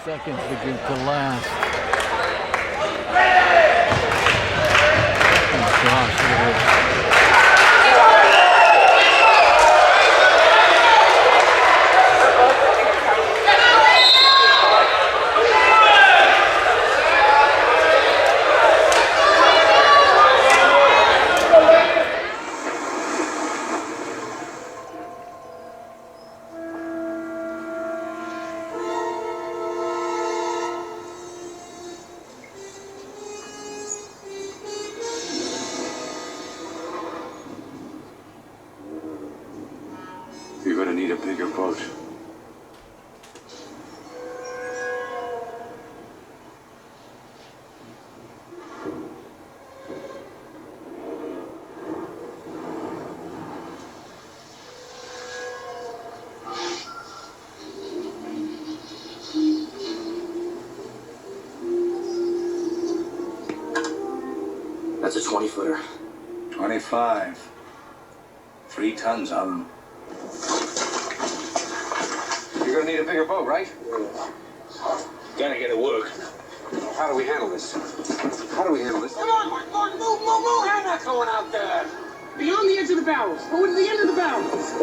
seconds to get to last. Oh gosh, look at this. You're gonna need a bigger boat. That's a 20-footer. 25. 3 tons of them. You're gonna need a bigger boat, right? Gotta get it work. How do we handle this? How do we handle this? Come on, Mark, move! I'm not going out there. Beyond the edge of the barrels. Go to the end of the barrels.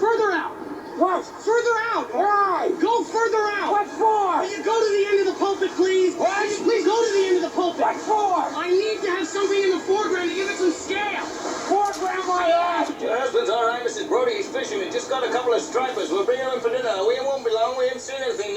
Further out. What? Further out. Why? Go further out. What for? Will you go to the end of the pulpit, please? What? Will you please go to the end of the pulpit. What for? I need to have something in the foreground to give it some scale. Foreground my ass! Your husband's all right, Mrs. Brody. He's fishing. He just got a couple of stripers. We'll bring him in for dinner. We won't be long. We haven't seen anything